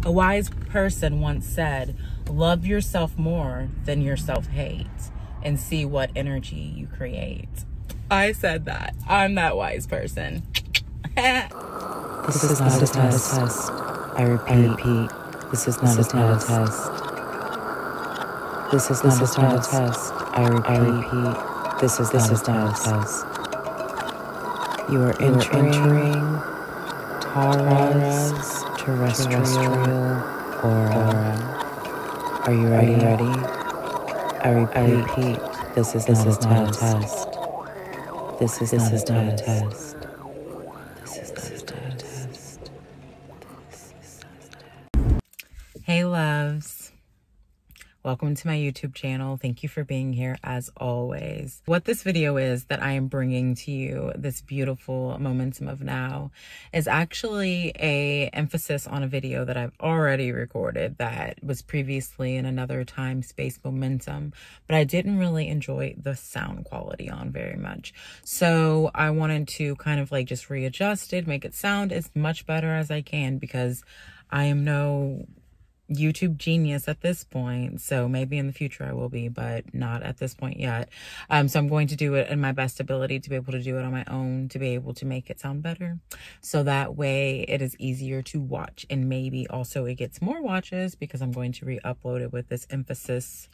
A wise person once said, love yourself more than your self-hate and see what energy you create. I said that. I'm that wise person. This is not a test. I repeat, this is not a test. This is not a test. I repeat, this is not a test. You are entering Tara's terrestrial aura. Are you ready? I repeat, this is not a test. This is not a test. Hey loves. Welcome to my YouTube channel. Thank you for being here as always. What this video is that I am bringing to you, this beautiful momentum of now, is actually a emphasis on a video that I've already recorded that was previously in another time space momentum, but I didn't really enjoy the sound quality on very much. So I wanted to kind of like just readjust it, make it sound as much better as I can, because I am no YouTube genius at this point. So maybe in the future I will be, but not at this point yet. So I'm going to do it in my best ability to be able to do it on my own, to be able to make it sound better. So that way it is easier to watch, and maybe also it gets more watches because I'm going to re-upload it with this emphasis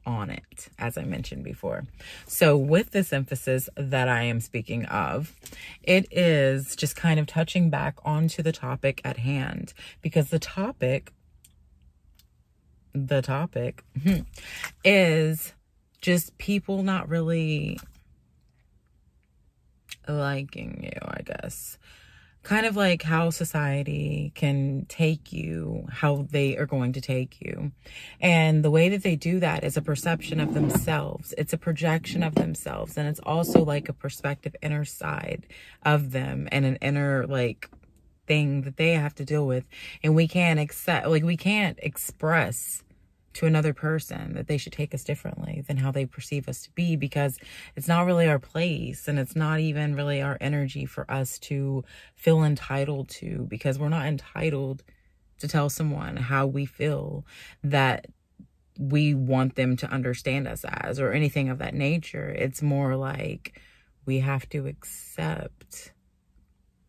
on it, as I mentioned before. So with this emphasis that I am speaking of, it is just kind of touching back onto the topic at hand, because the topic is just people not really liking you, I guess. Kind of like how society can take you, how they are going to take you. And the way that they do that is a perception of themselves. It's a projection of themselves. And it's also like a perspective inner side of them, and an inner like thing that they have to deal with. And we can't accept, like we can't express to another person that they should take us differently than how they perceive us to be, because it's not really our place, and it's not even really our energy for us to feel entitled to, because we're not entitled to tell someone how we feel that we want them to understand us as, or anything of that nature. It's more like we have to accept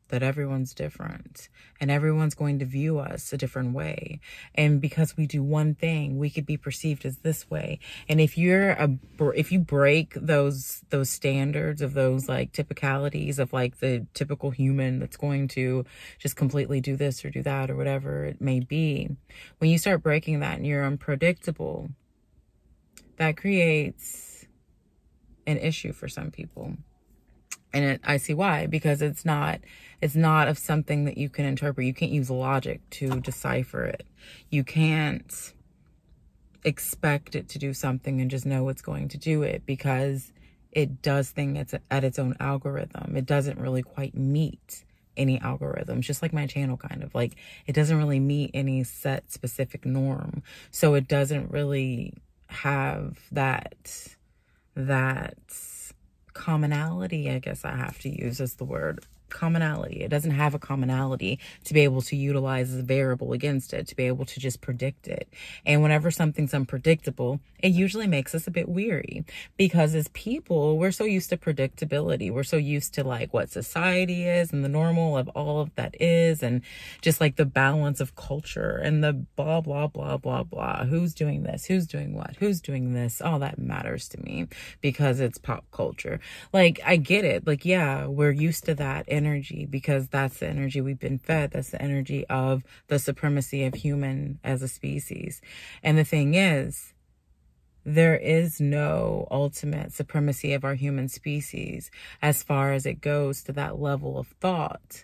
that everyone's different, and everyone's going to view us a different way. And because we do one thing, we could be perceived as this way. And if you break those standards of those like typicalities of like the typical human that's going to just completely do this or do that or whatever it may be, when you start breaking that and you're unpredictable, that creates an issue for some people. And I see why, because it's not of something that you can interpret. You can't use logic to decipher it. You can't expect it to do something and just know it's going to do it, because it does things at its own algorithm. It doesn't really quite meet any algorithms, just like my channel kind of. Like, it doesn't really meet any set specific norm. So it doesn't really have that commonality, I guess I have to use as the word. Commonality. It doesn't have a commonality to be able to utilize as a variable against it, to be able to just predict it. And whenever something's unpredictable, it usually makes us a bit weary, because as people, we're so used to predictability. We're so used to like what society is and the normal of all of that is, and just like the balance of culture and the blah, blah, blah, blah, blah. Who's doing this? Who's doing what? Who's doing this? All that matters to me because it's pop culture. Like, I get it. Like, yeah, we're used to that energy because that's the energy we've been fed. That's the energy of the supremacy of human as a species. And the thing is, there is no ultimate supremacy of our human species as far as it goes to that level of thought,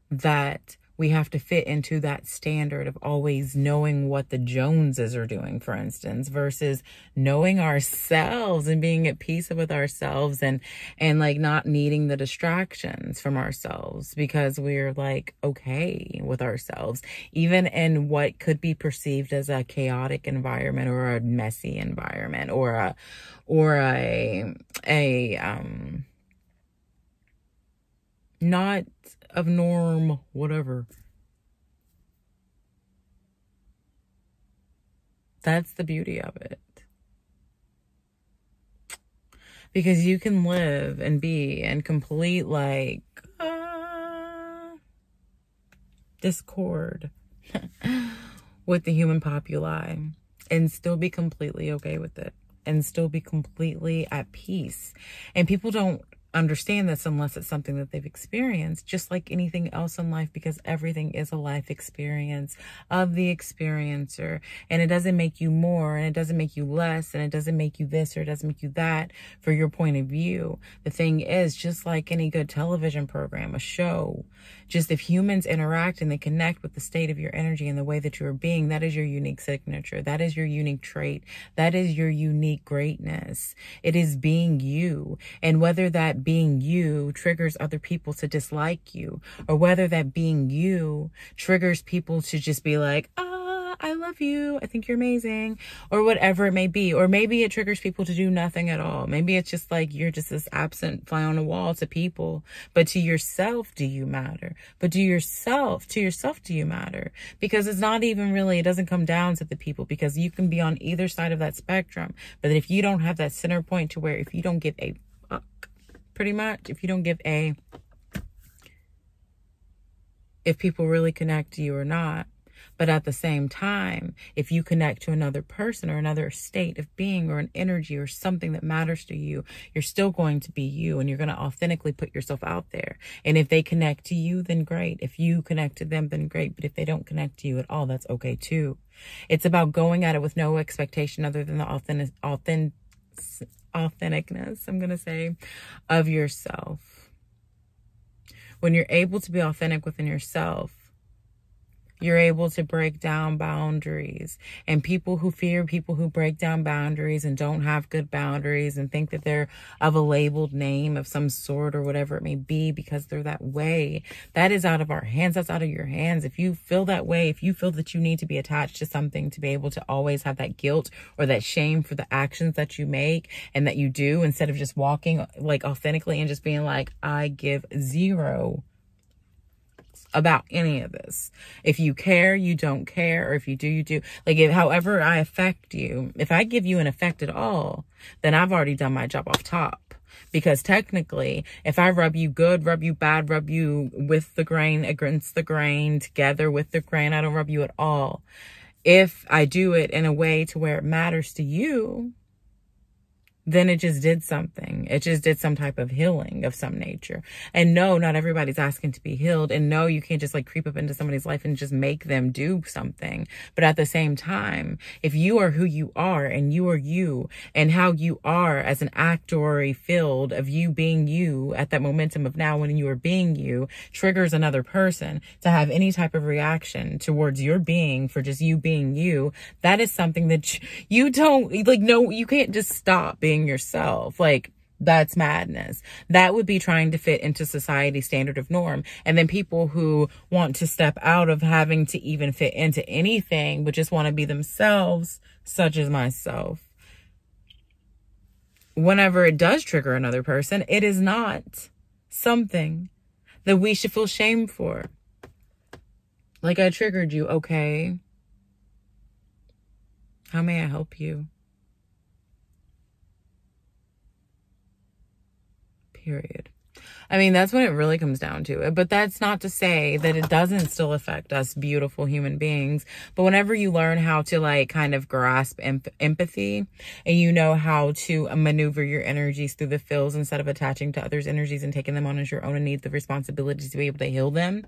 that we have to fit into that standard of always knowing what the Joneses are doing, for instance, versus knowing ourselves and being at peace with ourselves, and like not needing the distractions from ourselves, because we're like okay with ourselves, even in what could be perceived as a chaotic environment or a messy environment or a not of norm, whatever. That's the beauty of it. Because you can live and be in complete, like, discord with the human populi and still be completely okay with it and still be completely at peace. And people don't understand this unless it's something that they've experienced, just like anything else in life, because everything is a life experience of the experiencer. And it doesn't make you more, and it doesn't make you less, and it doesn't make you this, or it doesn't make you that for your point of view. The thing is, just like any good television program, a show, just if humans interact and they connect with the state of your energy and the way that you're being, that is your unique signature. That is your unique trait. That is your unique greatness. It is being you. And whether that being you triggers other people to dislike you, or whether that being you triggers people to just be like, I love you, I think you're amazing, or whatever it may be. Or maybe it triggers people to do nothing at all. Maybe it's just like you're just this absent fly on a wall to people, but to yourself, do you matter? But to yourself, do you matter? Because it's not even really, it doesn't come down to the people, because you can be on either side of that spectrum. But if you don't have that center point to where if you don't give a fuck, pretty much, if you don't give a, if people really connect to you or not. But at the same time, if you connect to another person or another state of being or an energy or something that matters to you, you're still going to be you, and you're going to authentically put yourself out there. And if they connect to you, then great. If you connect to them, then great. But if they don't connect to you at all, that's okay too. It's about going at it with no expectation other than the authenticness, I'm going to say, of yourself. When you're able to be authentic within yourself, you're able to break down boundaries. And people who fear people who break down boundaries and don't have good boundaries and think that they're of a labeled name of some sort or whatever it may be because they're that way, that is out of our hands. That's out of your hands. If you feel that way, if you feel that you need to be attached to something to be able to always have that guilt or that shame for the actions that you make and that you do, instead of just walking like authentically and just being like, I give zero about any of this. If you care, you don't care. Or if you do, you do. Like, however I affect you, if I give you an effect at all, then I've already done my job off top. Because technically, if I rub you good, rub you bad, rub you with the grain, against the grain, together with the grain, I don't rub you at all. If I do it in a way to where it matters to you, then it just did something. It just did some type of healing of some nature. And no, not everybody's asking to be healed. And no, you can't just like creep up into somebody's life and just make them do something. But at the same time, if you are who you are and you are you and how you are as an actory field of you being you at that momentum of now when you are being you triggers another person to have any type of reaction towards your being for just you being you, that is something that you don't like, no, you can't just stop being yourself. Like, that's madness. That would be trying to fit into society's standard of norm. And then people who want to step out of having to even fit into anything, but just want to be themselves, such as myself. Whenever it does trigger another person, it is not something that we should feel shame for. Like, I triggered you, okay? How may I help you? Period. I mean, that's when it really comes down to it. But that's not to say that it doesn't still affect us beautiful human beings. But whenever you learn how to like kind of grasp empathy and you know how to maneuver your energies through the fields instead of attaching to others' energies and taking them on as your own and need the responsibility to be able to heal them.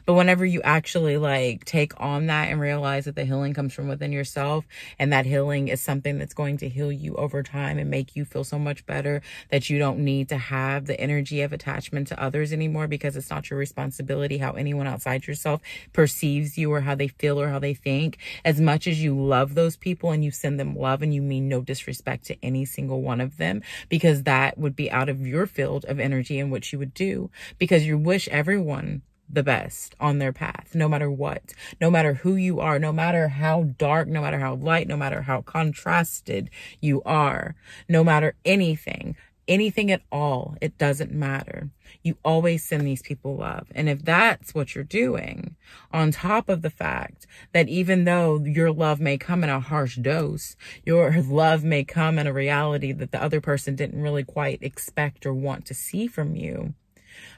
But whenever you actually like take on that and realize that the healing comes from within yourself and that healing is something that's going to heal you over time and make you feel so much better that you don't need to have the energy of attachment to others anymore, because it's not your responsibility how anyone outside yourself perceives you or how they feel or how they think. As much as you love those people and you send them love and you mean no disrespect to any single one of them, because that would be out of your field of energy and what you would do, because you wish everyone the best on their path, no matter what, no matter who you are, no matter how dark, no matter how light, no matter how contrasted you are, no matter anything. anything at all, it doesn't matter. You always send these people love. And if that's what you're doing, on top of the fact that even though your love may come in a harsh dose, your love may come in a reality that the other person didn't really quite expect or want to see from you,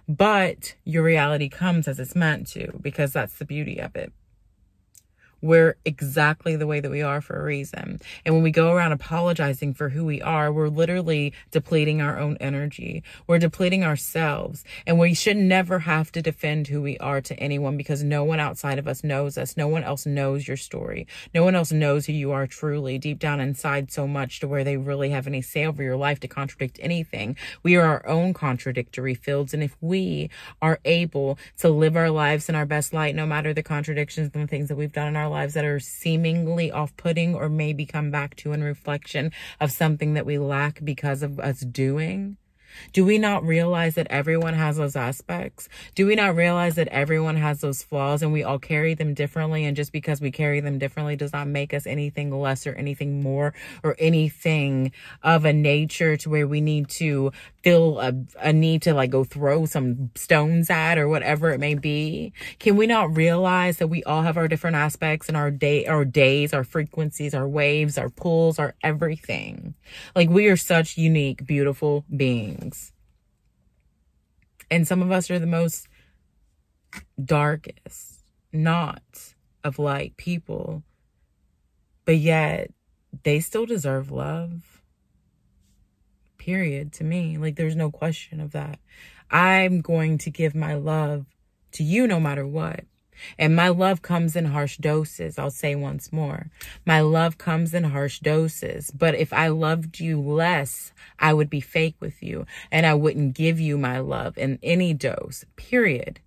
but your reality comes as it's meant to, because that's the beauty of it. We're exactly the way that we are for a reason. And when we go around apologizing for who we are, we're literally depleting our own energy. We're depleting ourselves. And we should never have to defend who we are to anyone, because no one outside of us knows us. No one else knows your story. No one else knows who you are truly deep down inside so much to where they really have any say over your life to contradict anything. We are our own contradictory fields. And if we are able to live our lives in our best light, no matter the contradictions and the things that we've done in our lives that are seemingly off-putting, or maybe come back to in reflection of something that we lack because of us doing, do we not realize that everyone has those aspects? Do we not realize that everyone has those flaws and we all carry them differently? And just because we carry them differently does not make us anything less or anything more or anything of a nature to where we need to feel a need to like go throw some stones at or whatever it may be. Can we not realize that we all have our different aspects and our days, our frequencies, our waves, our pulls, our everything? Like, we are such unique, beautiful beings. And some of us are the most darkest, not of light people, but yet they still deserve love. Period, to me. Like, there's no question of that. I'm going to give my love to you no matter what. And my love comes in harsh doses. I'll say once more, my love comes in harsh doses. But if I loved you less, I would be fake with you, and I wouldn't give you my love in any dose, period.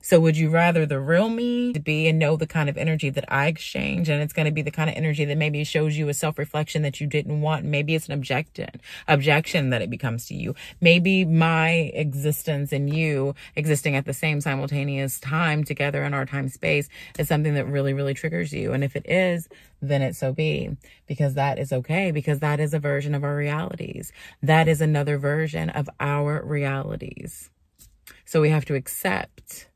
So would you rather the real me be and know the kind of energy that I exchange? And it's going to be the kind of energy that maybe shows you a self-reflection that you didn't want. Maybe it's an objection that it becomes to you. Maybe my existence and you existing at the same simultaneous time together in our time space is something that really, really triggers you. And if it is, then it so be, because that is okay, because that is a version of our realities. That is another version of our realities. So we have to accept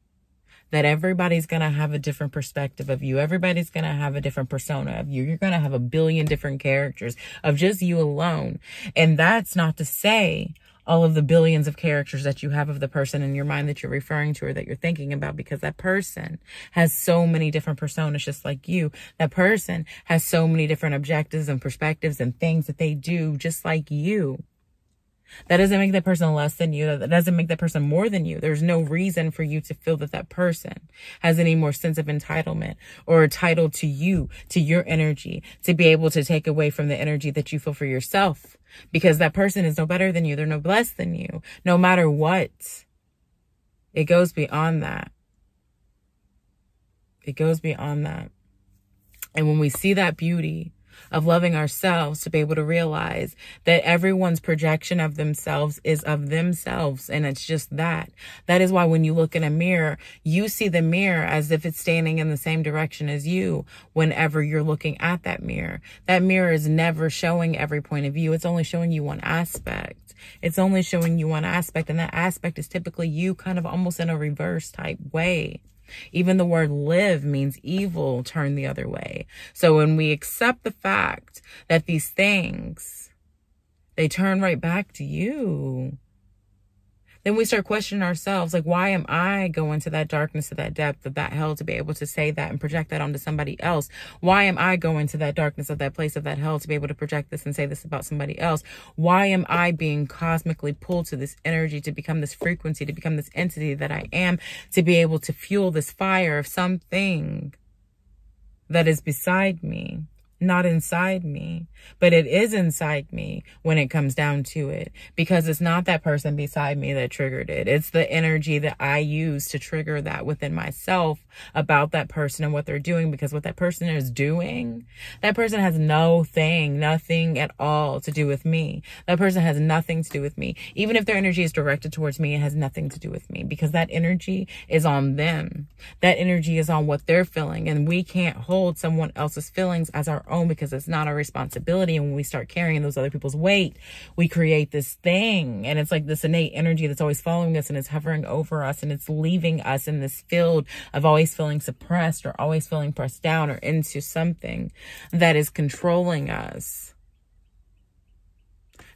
that everybody's going to have a different perspective of you. Everybody's going to have a different persona of you. You're going to have a billion different characters of just you alone. And that's not to say all of the billions of characters that you have of the person in your mind that you're referring to or that you're thinking about, because that person has so many different personas just like you. That person has so many different objectives and perspectives and things that they do just like you. That doesn't make that person less than you. That doesn't make that person more than you. There's no reason for you to feel that that person has any more sense of entitlement or title to you, to your energy, to be able to take away from the energy that you feel for yourself, because that person is no better than you. They're no less than you, no matter what. It goes beyond that. It goes beyond that. And when we see that beauty of loving ourselves, to be able to realize that everyone's projection of themselves is of themselves. And it's just that. That is why when you look in a mirror, you see the mirror as if it's standing in the same direction as you whenever you're looking at that mirror. That mirror is never showing every point of view. It's only showing you one aspect. It's only showing you one aspect. And that aspect is typically you, kind of almost in a reverse type way. Even the word live means evil turned the other way. So when we accept the fact that these things, they turn right back to you, then we start questioning ourselves, like, why am I going to that darkness, to that depth of that hell to be able to say that and project that onto somebody else? Why am I going to that darkness of that place of that hell to be able to project this and say this about somebody else? Why am I being cosmically pulled to this energy, to become this frequency, to become this entity that I am, to be able to fuel this fire of something that is beside me? Not inside me, but it is inside me when it comes down to it, because it's not that person beside me that triggered it. It's the energy that I use to trigger that within myself about that person and what they're doing, because what that person is doing, that person has nothing at all to do with me. That person has nothing to do with me. Even if their energy is directed towards me, it has nothing to do with me, because that energy is on them. That energy is on what they're feeling, and we can't hold someone else's feelings as our own because it's not our responsibility. And when we start carrying those other people's weight, we create this thing. And it's like this innate energy that's always following us and it's hovering over us, and it's leaving us in this field of always feeling suppressed or always feeling pressed down or into something that is controlling us.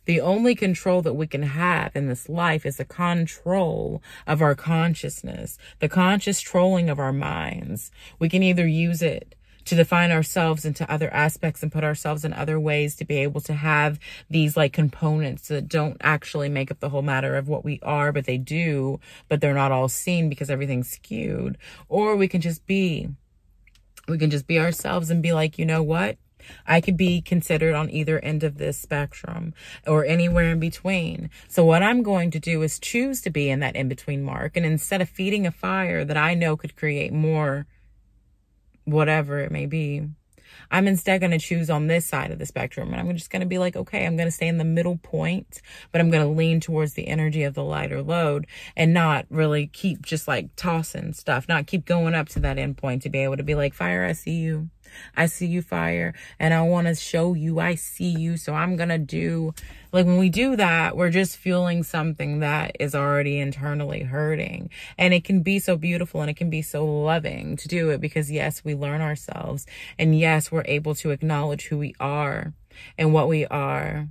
The only control that we can have in this life is the control of our consciousness, the conscious trolling of our minds. We can either use it to define ourselves into other aspects and put ourselves in other ways to be able to have these like components that don't actually make up the whole matter of what we are, but they do, but they're not all seen because everything's skewed. Or we can just be ourselves and be like, you know what? I could be considered on either end of this spectrum or anywhere in between. So what I'm going to do is choose to be in that in-between mark. And instead of feeding a fire that I know could create more, whatever it may be, I'm instead going to choose on this side of the spectrum. And I'm just going to be like, okay, I'm going to stay in the middle point, but I'm going to lean towards the energy of the lighter load and not really keep just like tossing stuff, not keep going up to that end point to be able to be like, fire, I see you. I see you, fire, and I want to show you I see you. So I'm going to do, like when we do that, we're just fueling something that is already internally hurting. And it can be so beautiful and it can be so loving to do it because yes, we learn ourselves. And yes, we're able to acknowledge who we are and what we are.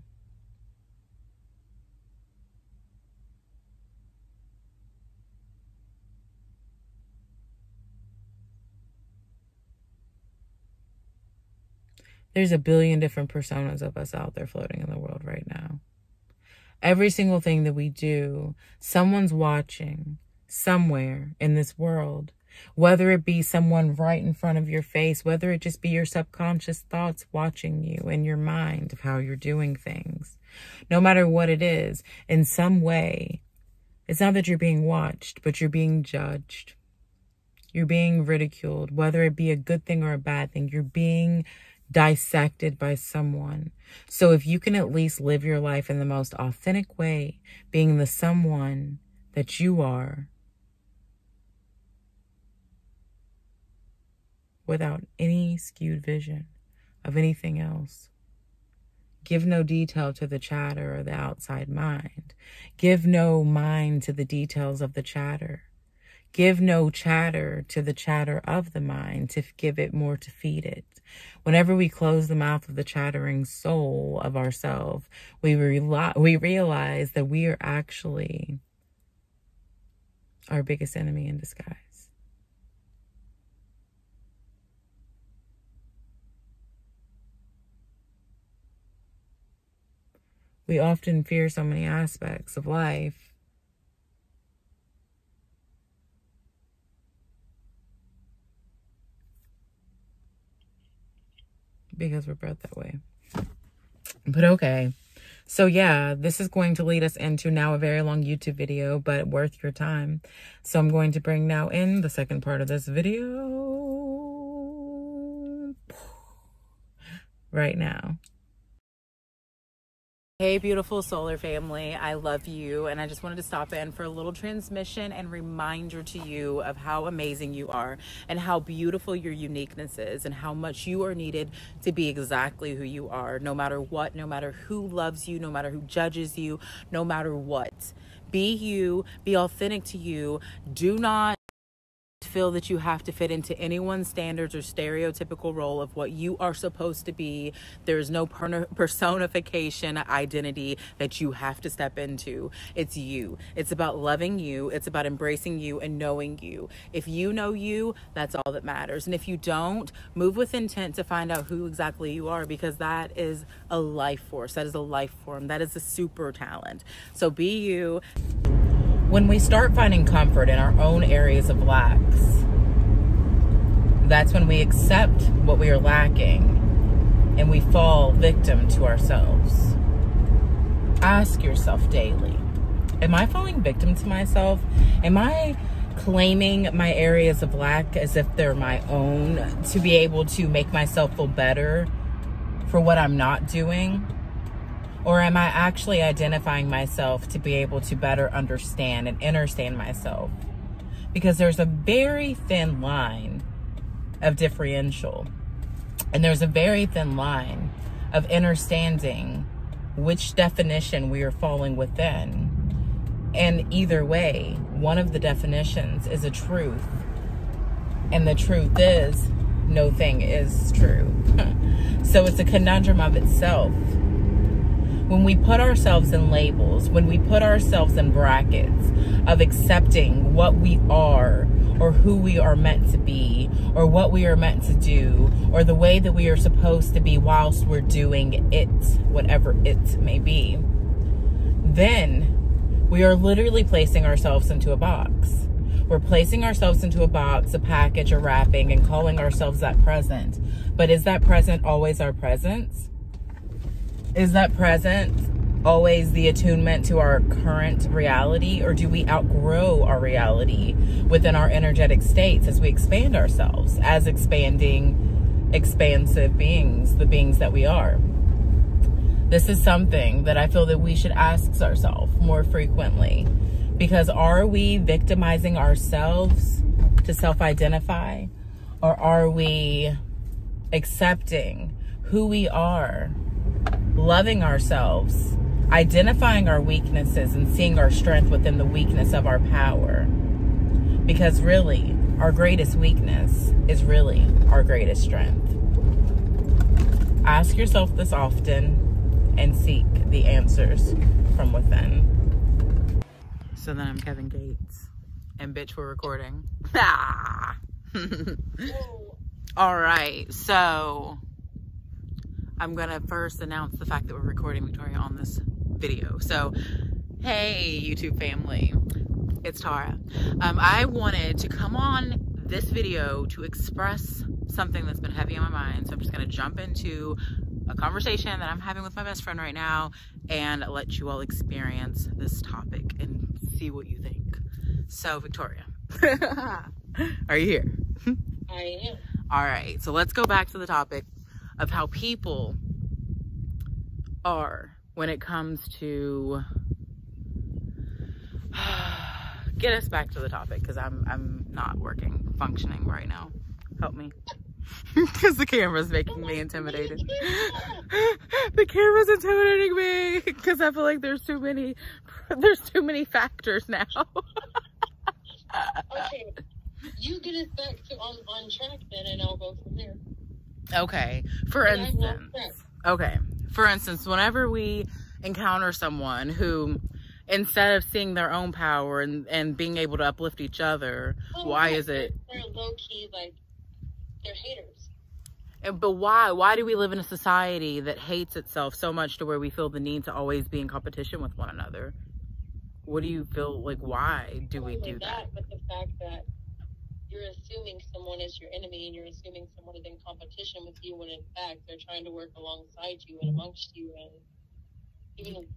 There's a billion different personas of us out there floating in the world right now. Every single thing that we do, someone's watching somewhere in this world, whether it be someone right in front of your face, whether it just be your subconscious thoughts watching you in your mind of how you're doing things. No matter what it is, in some way, it's not that you're being watched, but you're being judged. You're being ridiculed, whether it be a good thing or a bad thing. You're being dissected by someone. So if you can at least live your life in the most authentic way, being the someone that you are, without any skewed vision of anything else. Give no detail to the chatter or the outside mind. Give no mind to the details of the chatter. Give no chatter to the chatter of the mind to give it more to feed it. Whenever we close the mouth of the chattering soul of ourselves, we realize that we are actually our biggest enemy in disguise. We often fear so many aspects of life because we're bred that way. But okay. So yeah, this is going to lead us into now a very long YouTube video, but worth your time. So I'm going to bring now in the second part of this video right now. Hey, beautiful solar family, I love you, and I just wanted to stop in for a little transmission and reminder to you of how amazing you are and how beautiful your uniqueness is and how much you are needed to be exactly who you are, no matter what, no matter who loves you, no matter who judges you, no matter what. Be you, be authentic to you. Do not feel that you have to fit into anyone's standards or stereotypical role of what you are supposed to be. There's no personification identity that you have to step into. It's you. It's about loving you. It's about embracing you and knowing you. If you know you, that's all that matters. And if you don't, move with intent to find out who exactly you are, because that is a life force. That is a life form. That is a super talent. So be you. When we start finding comfort in our own areas of lacks, that's when we accept what we are lacking and we fall victim to ourselves. Ask yourself daily, am I falling victim to myself? Am I claiming my areas of lack as if they're my own to be able to make myself feel better for what I'm not doing? Or am I actually identifying myself to be able to better understand and understand myself? Because there's a very thin line of differential And there's a very thin line of understanding which definition we are falling within. And either way, one of the definitions is a truth. And the truth is, no thing is true. So it's a conundrum of itself. When we put ourselves in labels, when we put ourselves in brackets of accepting what we are, or who we are meant to be, or what we are meant to do, or the way that we are supposed to be whilst we're doing it, whatever it may be, then we are literally placing ourselves into a box. We're placing ourselves into a box, a package, a wrapping, and calling ourselves that present. But is that present always our presence? Is that present always the attunement to our current reality? Or do we outgrow our reality within our energetic states as we expand ourselves as expanding, expansive beings, the beings that we are? This is something that I feel that we should ask ourselves more frequently. Because are we victimizing ourselves to self-identify? Or are we accepting who we are, loving ourselves, identifying our weaknesses, and seeing our strength within the weakness of our power? Because really, our greatest weakness is really our greatest strength. Ask yourself this often and seek the answers from within. So then I'm Kevin Gates. And bitch, we're recording. Ah! Alright, so I'm gonna first announce the fact that we're recording, Victoria, on this video. So, hey YouTube family, it's Tara. I wanted to come on this video to express something that's been heavy on my mind. So I'm just gonna jump into a conversation that I'm having with my best friend right now and let you all experience this topic and see what you think. So Victoria, are you here? I am. All right, so let's go back to the topic of how people are when it comes to get us back to the topic, because I'm not functioning right now. Help me. Because the camera's making me intimidated. The camera's intimidating me because I feel like there's too many factors now. Okay, you get us back to on track then, and I'll go from there. Okay, for instance, whenever we encounter someone who, instead of seeing their own power and being able to uplift each other, why is it? They're low-key, like, they're haters. But why? Why do we live in a society that hates itself so much to where we feel the need to always be in competition with one another? What do you feel like? Why do we do that? But the fact that you're assuming someone is your enemy and you're assuming someone is in competition with you when in fact they're trying to work alongside you and amongst you and even,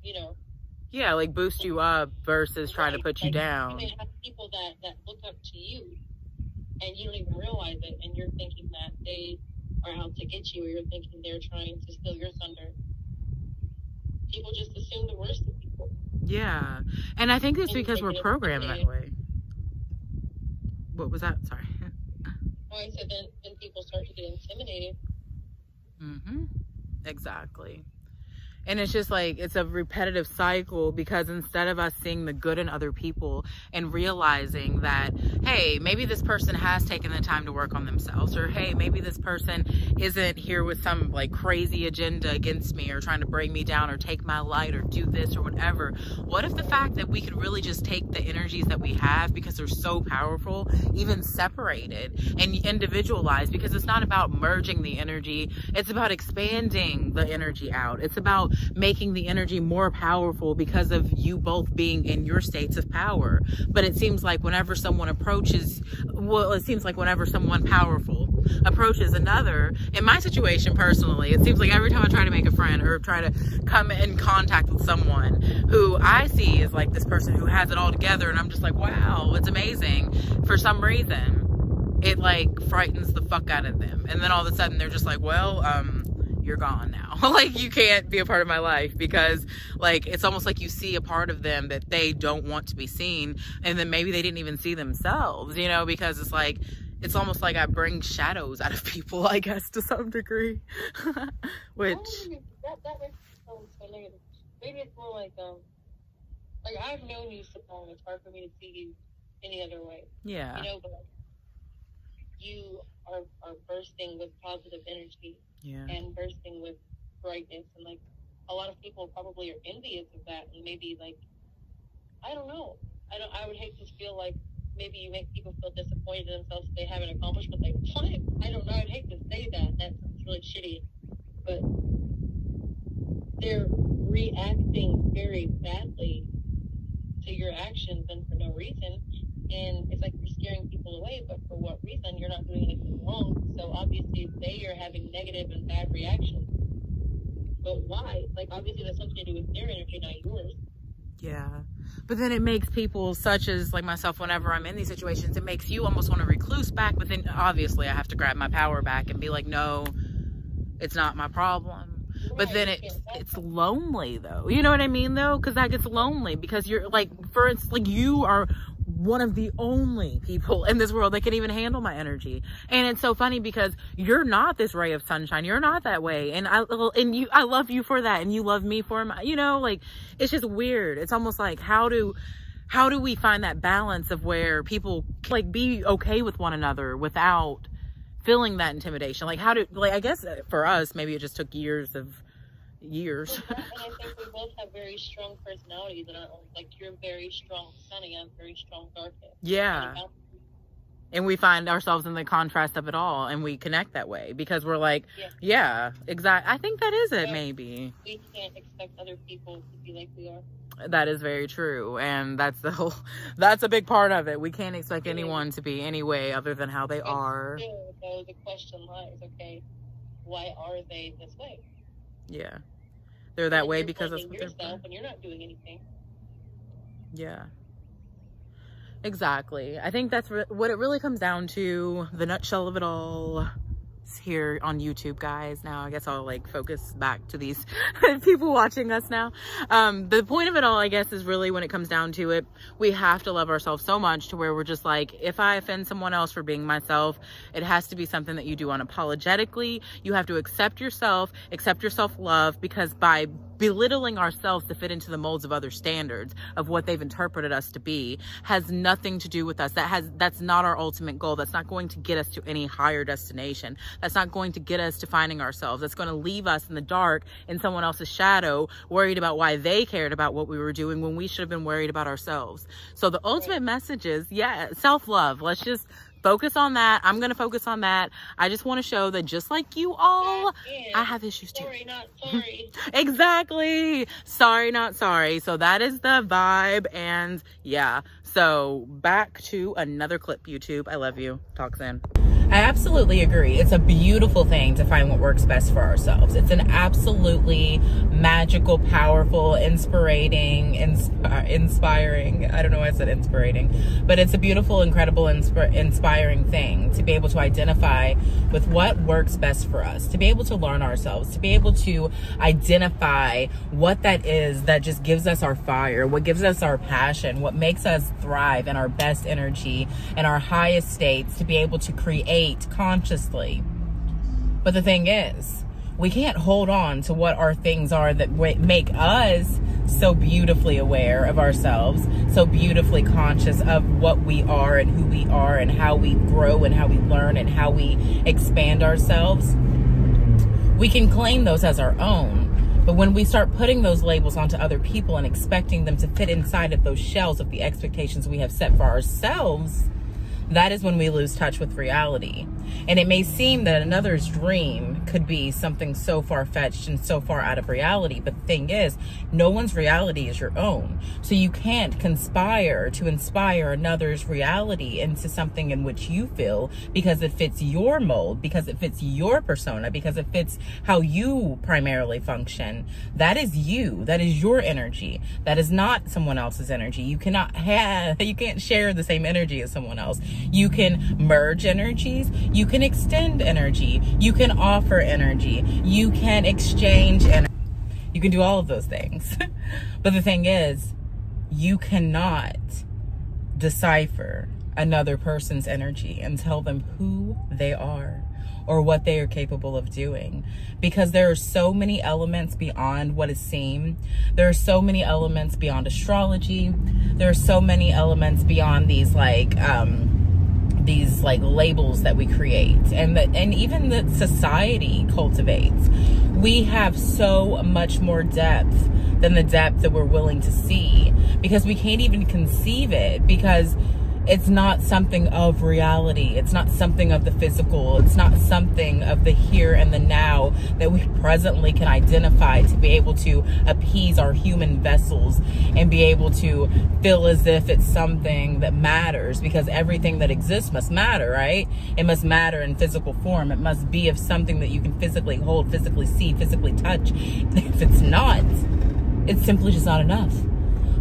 yeah, like boost you up versus trying to put you down. You may have people that look up to you and you don't even realize it, and you're thinking that they are out to get you, or you're thinking they're trying to steal your thunder. People just assume the worst of people. Yeah, and I think it's because we're programmed that way. What was that? Sorry. Oh, I said then people start to get intimidated. Mm-hmm. Exactly. And it's just like, it's a repetitive cycle, because instead of us seeing the good in other people and realizing that, hey, maybe this person has taken the time to work on themselves, or hey, maybe this person isn't here with some like crazy agenda against me or trying to bring me down or take my light or do this or whatever. What if the fact that we could really just take the energies that we have, because they're so powerful, even separated and individualized, because it's not about merging the energy, it's about expanding the energy out. It's about making the energy more powerful because of you both being in your states of power. But it seems like whenever someone whenever someone powerful approaches another, in my situation personally, it seems like every time I try to make a friend or try to come in contact with someone who I see is like this person who has it all together, and I'm just like, wow, it's amazing, for some reason it like frightens the fuck out of them. And then all of a sudden they're just like, well, you're gone now. Like, you can't be a part of my life, because like, it's almost like you see a part of them that they don't want to be seen. And then maybe they didn't even see themselves, because it's like, it's almost like I bring shadows out of people, I guess, to some degree. Which that makes it sound so negative. Maybe it's more like I've known you so long, it's hard for me to see you any other way. Yeah. You know, but like, you are bursting with positive energy. Yeah. And bursting with brightness, and like a lot of people probably are envious of that, and maybe like, I don't know. I would hate to feel like maybe you make people feel disappointed in themselves if they haven't accomplished what they want. I don't know. I'd hate to say that. That sounds really shitty. But they're reacting very badly to your actions and for no reason. And it's like you're scaring people away, but for what reason? You're not doing anything wrong. So obviously they are having negative and bad reactions. But why? Like, obviously that's something to do with their energy, not yours. Yeah. But then it makes people such as like myself, whenever I'm in these situations, it makes you almost want to recluse back. But then obviously I have to grab my power back and be like, no, it's not my problem. Right. But then it's lonely though. You know what I mean though? Because that gets lonely because you're like, for instance, like you are one of the only people in this world that can even handle my energy. And it's so funny because you're not this ray of sunshine. You're not that way. And I love you for that. And you love me for my, you know, like, it's just weird. It's almost like, how do we find that balance of where people like be okay with one another without feeling that intimidation? Like I guess for us, maybe it just took years. And I think we both have very strong personalities, and like you're very strong sunny, I'm very strong darkness. Yeah. And we find ourselves in the contrast of it all, and we connect that way because we're like, yeah, exactly. I think that is it, maybe. We can't expect other people to be like we are. That is very true, and that's a big part of it. We can't expect anyone to be any way other than how they are. Still, though, the question lies, okay, why are they this way? Yeah, they're that way because that's what yourself and you're not doing anything. Yeah, exactly. I think that's what it really comes down to. The nutshell of it all is here on YouTube, guys. Now I guess I'll like focus back to these people watching us now. The point of it all, I guess, is really when it comes down to it, we have to love ourselves so much to where we're just like, if I offend someone else for being myself, it has to be something that you do unapologetically. You have to accept yourself love, because by belittling ourselves to fit into the molds of other standards of what they've interpreted us to be has nothing to do with us. That's not our ultimate goal. That's not going to get us to any higher destination. That's not going to get us to finding ourselves. That's going to leave us in the dark in someone else's shadow, worried about why they cared about what we were doing when we should have been worried about ourselves. So the ultimate message is, yeah, self-love. Let's just focus on that. I'm going to focus on that. I just want to show that just like you all, I have issues too. Sorry, not sorry. Exactly. Sorry, not sorry. So that is the vibe. And yeah, so back to another clip, YouTube. I love you. Talk soon. I absolutely agree. It's a beautiful thing to find what works best for ourselves. It's an absolutely magical, powerful, inspiring. I don't know why I said inspiring, but it's a beautiful, incredible, inspiring thing to be able to identify with what works best for us, to be able to learn ourselves, to be able to identify what that is that just gives us our fire, what gives us our passion, what makes us thrive in our best energy and our highest states, to be able to create consciously. But the thing is, we can't hold on to what our things are that make us so beautifully aware of ourselves, so beautifully conscious of what we are and who we are and how we grow and how we learn and how we expand ourselves. We can claim those as our own, but when we start putting those labels onto other people and expecting them to fit inside of those shells of the expectations we have set for ourselves, that is when we lose touch with reality. And it may seem that another's dream could be something so far-fetched and so far out of reality, but the thing is, no one's reality is your own. So you can't conspire to inspire another's reality into something in which you feel, because it fits your mold, because it fits your persona, because it fits how you primarily function. That is you. That is your energy. That is not someone else's energy. You can't share the same energy as someone else. You can merge energies. You can extend energy. You can offer energy. You can exchange energy. You can do all of those things. But the thing is, you cannot decipher another person's energy and tell them who they are or what they are capable of doing, because there are so many elements beyond what is seen. There are so many elements beyond astrology. There are so many elements beyond these like labels that we create and even that society cultivates. We have so much more depth than the depth that we're willing to see, because we can't even conceive it, because it's not something of reality. It's not something of the physical. It's not something of the here and the now that we presently can identify to be able to appease our human vessels and be able to feel as if it's something that matters, because everything that exists must matter, right? It must matter in physical form. It must be of something that you can physically hold, physically see, physically touch. If it's not, it's simply just not enough.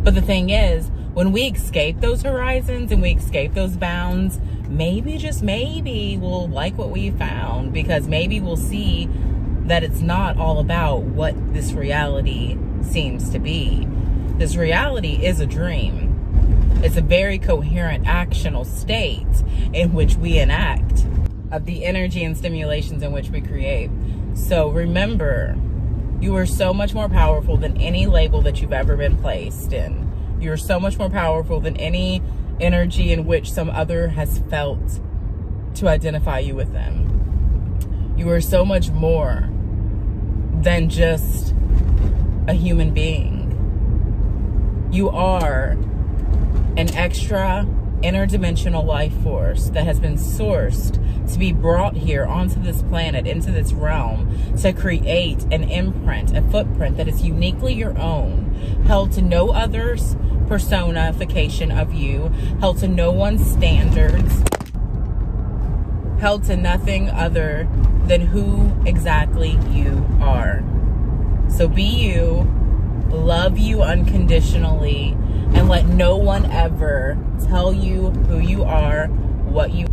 But the thing is, when we escape those horizons and we escape those bounds, maybe, just maybe, we'll like what we found, because maybe we'll see that it's not all about what this reality seems to be. This reality is a dream. It's a very coherent actional state in which we enact of the energy and stimulations in which we create. So remember, you are so much more powerful than any label that you've ever been placed in. You're so much more powerful than any energy in which some other has felt to identify you with them. You are so much more than just a human being. You are an extra interdimensional life force that has been sourced to be brought here onto this planet, into this realm, to create an imprint, a footprint that is uniquely your own, held to no other's personification of you, held to no one's standards, held to nothing other than who exactly you are. So be you, love you unconditionally, and let no one ever tell you who you are,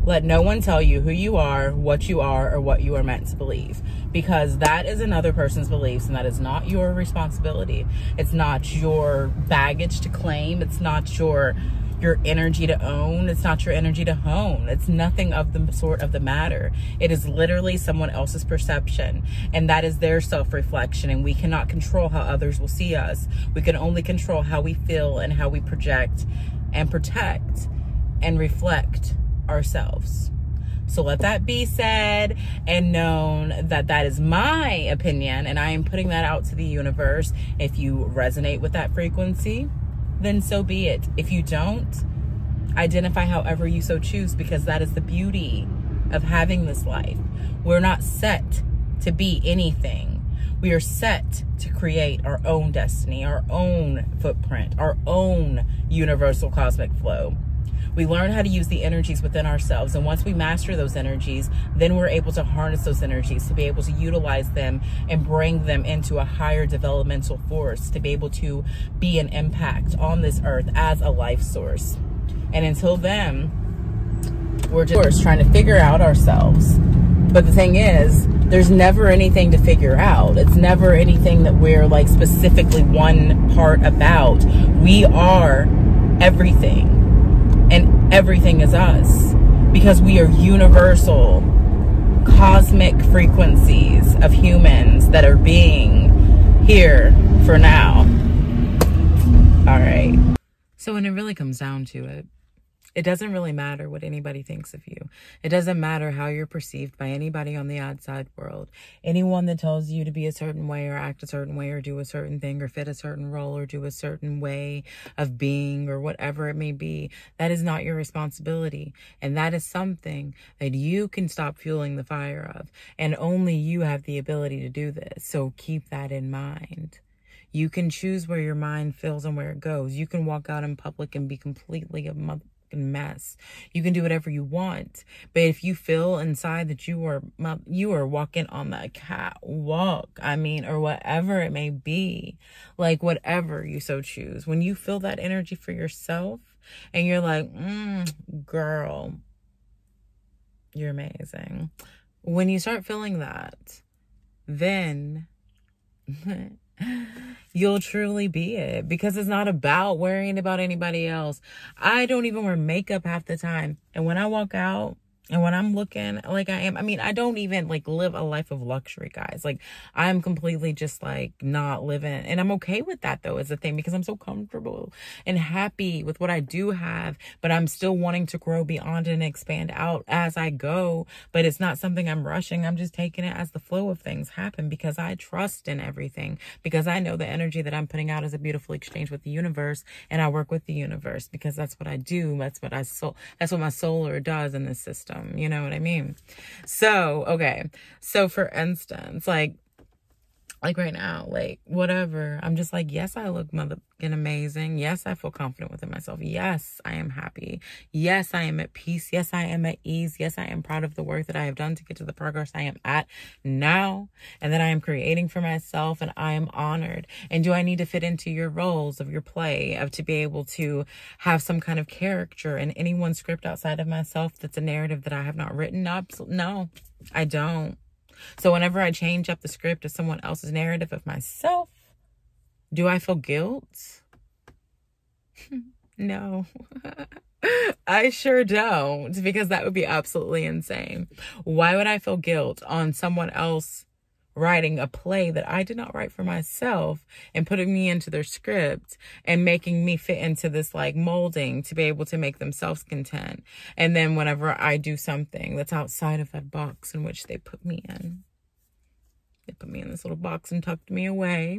let no one tell you who you are, what you are, or what you are meant to believe, because that is another person's beliefs, and that is not your responsibility. It's not your baggage to claim. It's not your energy to own. It's not your energy to hone. It's nothing of the sort of the matter. It is literally someone else's perception, and that is their self-reflection, and we cannot control how others will see us. We can only control how we feel and how we project and protect and reflect ourselves. So let that be said and known that that is my opinion, and I am putting that out to the universe. If you resonate with that frequency, then so be it. If you don't, identify however you so choose, because that is the beauty of having this life. We're not set to be anything. We are set to create our own destiny, our own footprint, our own universal cosmic flow. We learn how to use the energies within ourselves, and once we master those energies, then we're able to harness those energies to be able to utilize them and bring them into a higher developmental force, to be able to be an impact on this earth as a life source. And until then, we're just trying to figure out ourselves. But the thing is, there's never anything to figure out. It's never anything that we're like specifically one part about. We are everything. And everything is us, because we are universal cosmic frequencies of humans that are being here for now. All right. So when it really comes down to it, it doesn't really matter what anybody thinks of you. It doesn't matter how you're perceived by anybody on the outside world. Anyone that tells you to be a certain way or act a certain way or do a certain thing or fit a certain role or do a certain way of being or whatever it may be, that is not your responsibility. And that is something that you can stop fueling the fire of. And only you have the ability to do this. So keep that in mind. You can choose where your mind feels and where it goes. You can walk out in public and be completely a mess. You can do whatever you want, but if you feel inside that you are walking on the catwalk, or whatever it may be, like whatever you so choose, when you feel that energy for yourself and you're like, girl, you're amazing. When you start feeling that, then you'll truly be it, because it's not about worrying about anybody else. I don't even wear makeup half the time. And when I walk out, and when I'm looking like I am, I mean, I don't even like live a life of luxury, guys. Like, I'm completely just like not living. And I'm okay with that, though, is the thing, because I'm so comfortable and happy with what I do have. But I'm still wanting to grow beyond and expand out as I go. But it's not something I'm rushing. I'm just taking it as the flow of things happen, because I trust in everything, because I know the energy that I'm putting out is a beautiful exchange with the universe. And I work with the universe because that's what I do. That's what my solar does in this system. You know what I mean? So, okay. So for instance, like right now, like whatever, I'm just like, yes, I look motherfucking amazing. Yes, I feel confident within myself. Yes, I am happy. Yes, I am at peace. Yes, I am at ease. Yes, I am proud of the work that I have done to get to the progress I am at now, and that I am creating for myself, and I am honored. And do I need to fit into your roles of your play, of to be able to have some kind of character in anyone's script outside of myself that's a narrative that I have not written? No, I don't. So whenever I change up the script of someone else's narrative of myself, do I feel guilt? No, I sure don't, because that would be absolutely insane. Why would I feel guilt on someone else writing a play that I did not write for myself and putting me into their script and making me fit into this like molding to be able to make themselves content? And then whenever I do something that's outside of that box in which they put me in, they put me in this little box and tucked me away.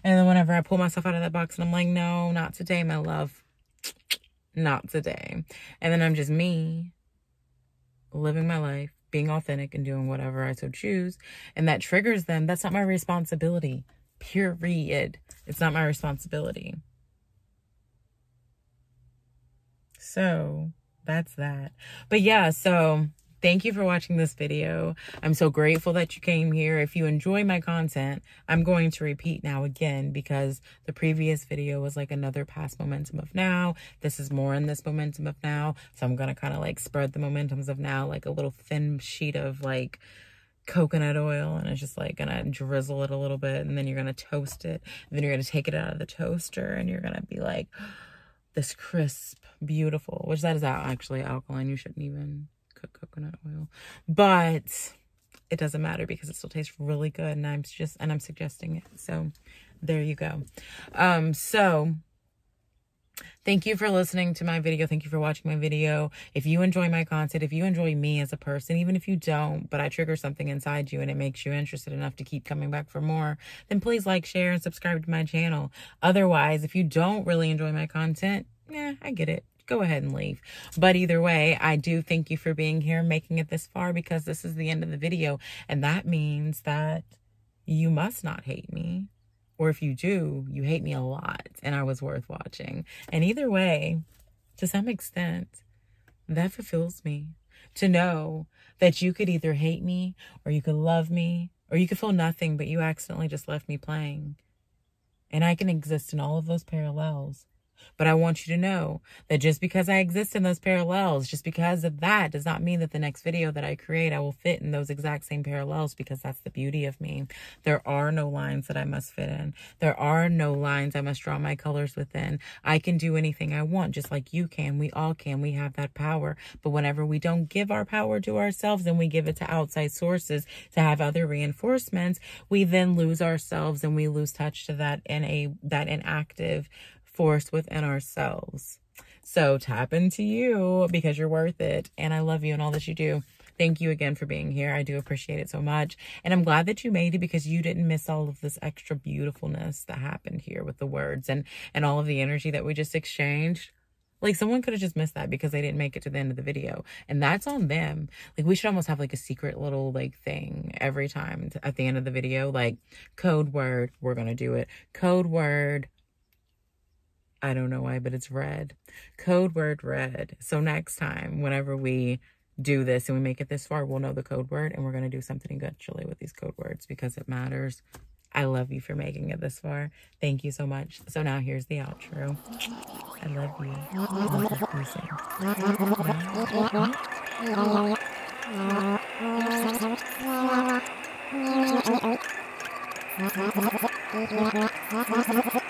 And then whenever I pull myself out of that box and I'm like, no, not today, my love. Not today. And then I'm just me living my life, being authentic and doing whatever I so choose. And that triggers them. That's not my responsibility. Period. It's not my responsibility. So that's that. But yeah, so thank you for watching this video. I'm so grateful that you came here. If you enjoy my content, I'm going to repeat now again, because the previous video was like another past momentum of now. This is more in this momentum of now. So I'm going to kind of like spread the momentums of now, like a little thin sheet of like coconut oil, and it's just like gonna drizzle it a little bit, and then you're gonna toast it, and then you're gonna take it out of the toaster, and you're gonna be like, this crisp, beautiful, which that is actually alkaline. You shouldn't even cook coconut oil, but it doesn't matter because it still tastes really good, and I'm suggesting it. So there you go. So thank you for listening to my video. Thank you for watching my video. If you enjoy my content, if you enjoy me as a person, even if you don't, but I trigger something inside you and it makes you interested enough to keep coming back for more, then please like, share, and subscribe to my channel. Otherwise, if you don't really enjoy my content, I get it. Go ahead and leave. But either way, I do thank you for being here, making it this far, because this is the end of the video. And that means that you must not hate me. Or if you do, you hate me a lot and I was worth watching. And either way, to some extent, that fulfills me. To know that you could either hate me, or you could love me, or you could feel nothing, but you accidentally just left me playing. And I can exist in all of those parallels. But I want you to know that just because I exist in those parallels, just because of that, does not mean that the next video that I create, I will fit in those exact same parallels, because that's the beauty of me. There are no lines that I must fit in. There are no lines I must draw my colors within. I can do anything I want, just like you can. We all can. We have that power. But whenever we don't give our power to ourselves and we give it to outside sources to have other reinforcements, we then lose ourselves and we lose touch to that inactive force within ourselves. So tap into you, because you're worth it. And I love you and all that you do. Thank you again for being here. I do appreciate it so much. And I'm glad that you made it, because you didn't miss all of this extra beautifulness that happened here with the words and all of the energy that we just exchanged. Like, someone could have just missed that because they didn't make it to the end of the video. And that's on them. Like, we should almost have like a secret little like thing every time at the end of the video. Like, code word, we're going to do it. Code word, I don't know why, but it's red. Code word red. So next time, whenever we do this and we make it this far, we'll know the code word, and we're going to do something actually with these code words, because it matters. I love you for making it this far. Thank you so much. So now here's the outro. I love you. I'll talk to you soon. Bye. Referral.